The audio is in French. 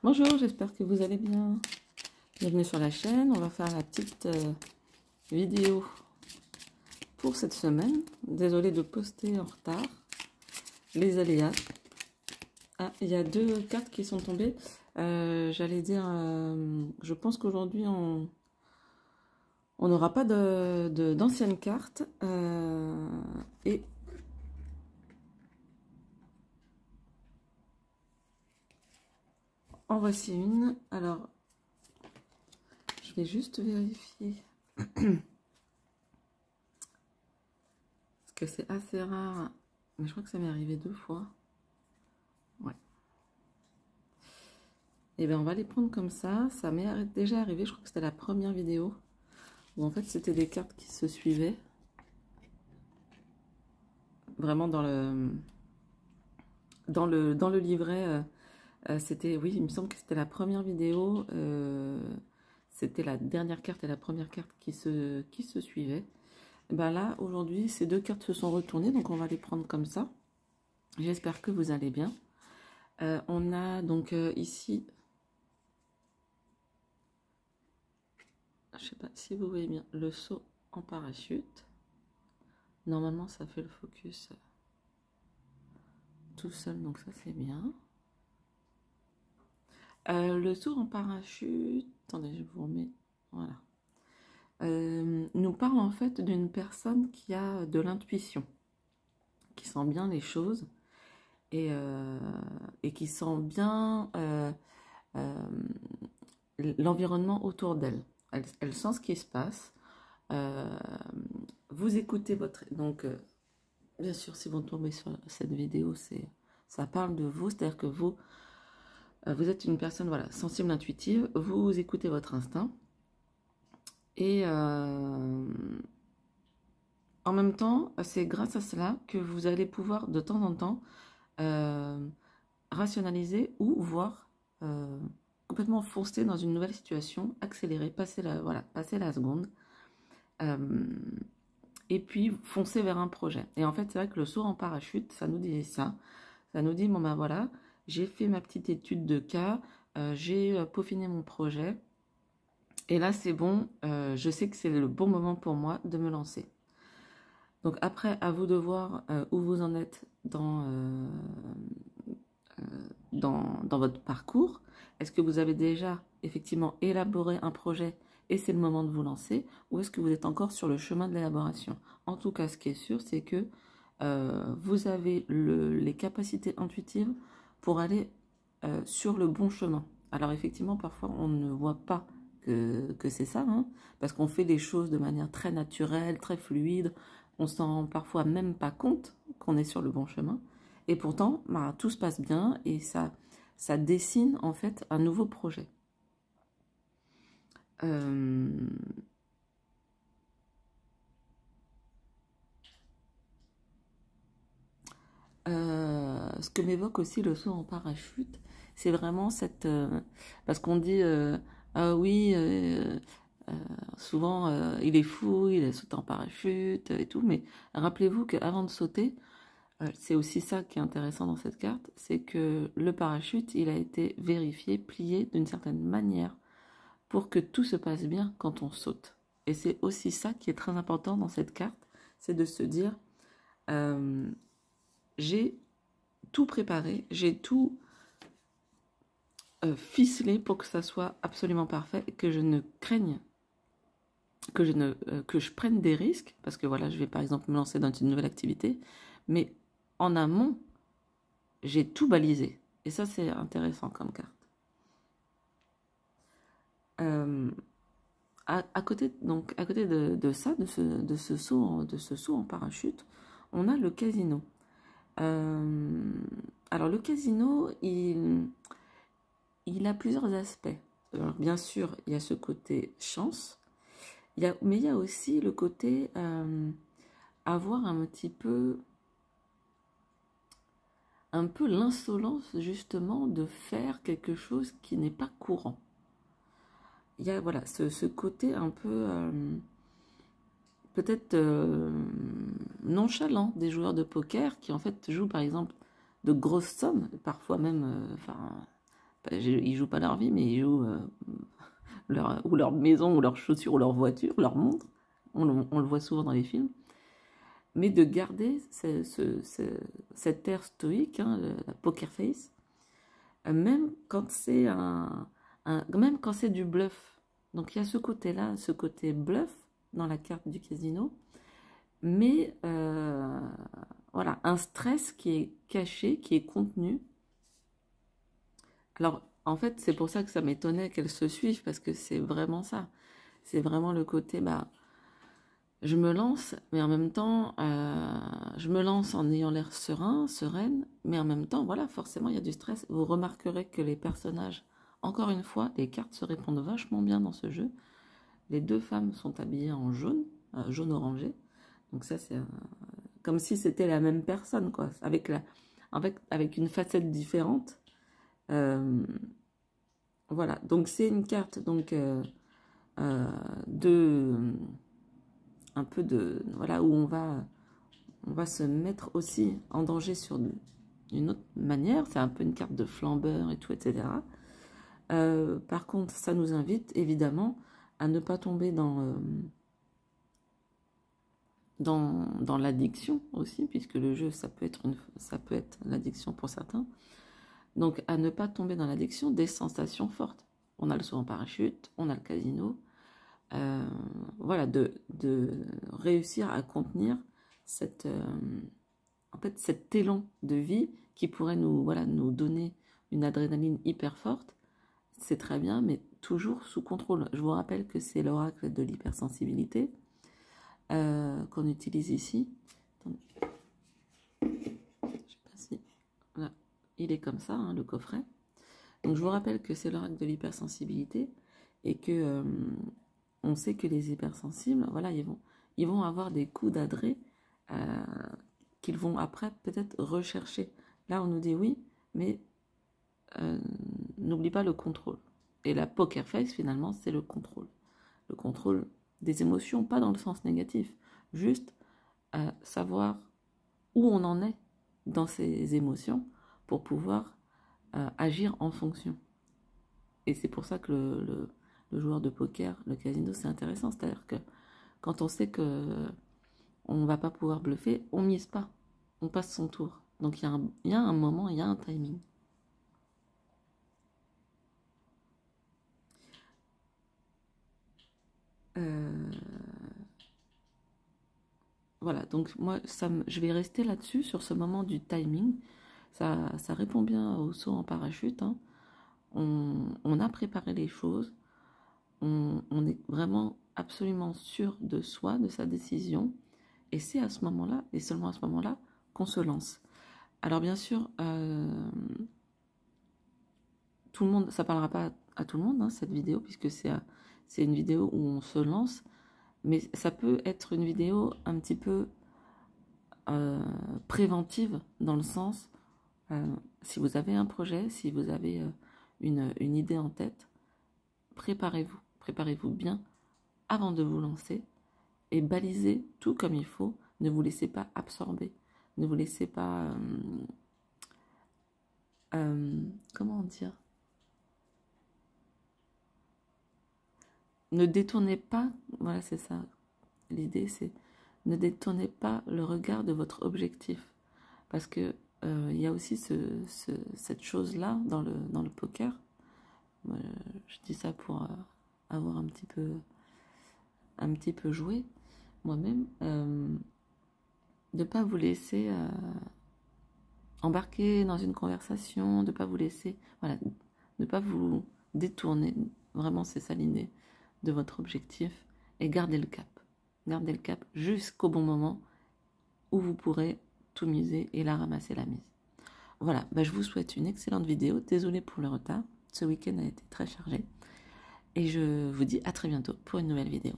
Bonjour, j'espère que vous allez bien. Bienvenue sur la chaîne. On va faire la petite vidéo pour cette semaine. Désolée de poster en retard. Les aléas. Ah, il y a deux cartes qui sont tombées. J'allais dire, je pense qu'aujourd'hui, on n'aura pas d'anciennes cartes. Et en voici une. Alors, je vais juste vérifier. Parce que c'est assez rare. Mais je crois que ça m'est arrivé 2 fois. Ouais. Et bien on va les prendre comme ça. Ça m'est déjà arrivé, je crois que c'était la première vidéo. Où en fait c'était des cartes qui se suivaient. Vraiment dans le livret. C'était, oui, il me semble que c'était la première vidéo. C'était la dernière carte et la première carte qui se suivaient. Et ben là, aujourd'hui, ces deux cartes se sont retournées. Donc on va les prendre comme ça. J'espère que vous allez bien. On a donc ici, je sais pas si vous voyez bien, le saut en parachute. Normalement, ça fait le focus tout seul, donc ça c'est bien. Le saut en parachute, attendez, je vous remets, voilà. Nous parle en fait d'une personne qui a de l'intuition, qui sent bien les choses et qui sent bien l'environnement autour d'elle. Elle sent ce qui se passe. Vous écoutez votre... Donc, bien sûr, si vous tombez sur cette vidéo, ça parle de vous, c'est-à-dire que vous êtes une personne voilà, sensible, intuitive, vous écoutez votre instinct, et en même temps, c'est grâce à cela que vous allez pouvoir de temps en temps rationaliser ou voir complètement foncer dans une nouvelle situation, accélérer, passer la seconde. Et puis foncer vers un projet. Et en fait, c'est vrai que le saut en parachute, ça nous dit ça. Ça nous dit, bon ben voilà, j'ai fait ma petite étude de cas, j'ai peaufiné mon projet, et là c'est bon, je sais que c'est le bon moment pour moi de me lancer. Donc après, à vous de voir où vous en êtes dans votre parcours. Est-ce que vous avez déjà effectivement élaboré un projet et c'est le moment de vous lancer, ou est-ce que vous êtes encore sur le chemin de l'élaboration? En tout cas, ce qui est sûr, c'est que vous avez les capacités intuitives pour aller sur le bon chemin. Alors effectivement, parfois, on ne voit pas que c'est ça, hein, parce qu'on fait les choses de manière très naturelle, très fluide, on s'en rend parfois même pas compte qu'on est sur le bon chemin, et pourtant, bah, tout se passe bien, et ça dessine en fait un nouveau projet. Ce que m'évoque aussi le saut en parachute, c'est vraiment cette... parce qu'on dit, ah oui, souvent, il est fou, il a sauté en parachute et tout, mais rappelez-vous qu'avant de sauter, c'est aussi ça qui est intéressant dans cette carte, c'est que le parachute, il a été vérifié, plié d'une certaine manière pour que tout se passe bien quand on saute. Et c'est aussi ça qui est très important dans cette carte, c'est de se dire, j'ai tout préparé, j'ai tout ficelé pour que ça soit absolument parfait, et que je ne craigne, que je prenne des risques, parce que voilà, je vais par exemple me lancer dans une nouvelle activité, mais en amont, j'ai tout balisé. Et ça, c'est intéressant comme carte. À côté de ça, de ce saut en parachute, on a le casino. Alors le casino, il a plusieurs aspects. Alors, bien sûr, il y a ce côté chance, mais il y a aussi le côté avoir un peu l'insolence justement de faire quelque chose qui n'est pas courant. Il y a voilà, ce côté un peu peut-être nonchalant des joueurs de poker qui en fait jouent par exemple de grosses sommes, parfois même Ils jouent pas leur vie, mais ils jouent ou leur maison, ou leurs chaussures, ou leur voiture, leur montre. On le voit souvent dans les films. Mais de garder cet air stoïque, hein, la poker face, même quand c'est même quand c'est du bluff. Donc il y a ce côté-là, ce côté bluff dans la carte du casino, mais voilà, un stress qui est caché, qui est contenu. Alors en fait, c'est pour ça que ça m'étonnait qu'elles se suivent, parce que c'est vraiment ça. C'est vraiment le côté, bah, je me lance, mais en même temps, je me lance en ayant l'air sereine, mais en même temps, voilà, forcément, il y a du stress. Vous remarquerez que les personnages, encore une fois, les cartes se répondent vachement bien dans ce jeu. Les deux femmes sont habillées en jaune, jaune orangé. Donc ça, c'est comme si c'était la même personne, quoi, avec une facette différente. Voilà, donc c'est une carte donc de un peu de voilà où on va se mettre aussi en danger sur une autre manière. C'est un peu une carte de flambeur et tout, etc. Par contre, ça nous invite évidemment à ne pas tomber dans l'addiction aussi, puisque le jeu, ça peut être l'addiction pour certains. Donc, à ne pas tomber dans l'addiction des sensations fortes. On a le saut en parachute, on a le casino. Voilà, de réussir à contenir en fait, cet élan de vie qui pourrait nous donner une adrénaline hyper forte. C'est très bien, mais toujours sous contrôle. Je vous rappelle que c'est l'oracle de l'hypersensibilité qu'on utilise ici. Attendez. Je sais pas si... Là, il est comme ça, hein, le coffret. Donc je vous rappelle que c'est l'oracle de l'hypersensibilité et que on sait que les hypersensibles, voilà, ils vont avoir des coups d'adresse qu'ils vont après peut-être rechercher. Là, on nous dit oui, mais n'oublie pas le contrôle. Et la poker face, finalement, c'est le contrôle. Le contrôle des émotions, pas dans le sens négatif, juste savoir où on en est dans ces émotions pour pouvoir agir en fonction. Et c'est pour ça que le joueur de poker, le casino, c'est intéressant. C'est-à-dire que quand on sait que on ne va pas pouvoir bluffer, on mise pas. On passe son tour. Donc il y a un moment, il y a un timing. Voilà, donc moi, je vais rester là-dessus, sur ce moment du timing. Ça répond bien au saut en parachute. Hein. On a préparé les choses. On est vraiment absolument sûr de soi, de sa décision. Et c'est à ce moment-là, et seulement à ce moment-là, qu'on se lance. Alors bien sûr, tout le monde, ça ne parlera pas à tout le monde, hein, cette vidéo, puisque c'est une vidéo où on se lance. Mais ça peut être une vidéo un petit peu préventive, dans le sens, si vous avez un projet, si vous avez une idée en tête, préparez-vous bien avant de vous lancer et balisez tout comme il faut. Ne vous laissez pas absorber, ne vous laissez pas, comment dire, ne détournez pas, voilà c'est ça, l'idée c'est, ne détournez pas le regard de votre objectif, parce que il y a aussi cette chose-là dans le poker. Je dis ça pour avoir un petit peu joué moi-même, de ne pas vous laisser embarquer dans une conversation, de ne pas vous laisser, voilà, de ne pas vous détourner, vraiment c'est ça l'idée, de votre objectif, et gardez le cap jusqu'au bon moment où vous pourrez tout miser et la ramasser la mise. Voilà, bah, je vous souhaite une excellente vidéo, désolée pour le retard, ce week-end a été très chargé, et je vous dis à très bientôt pour une nouvelle vidéo.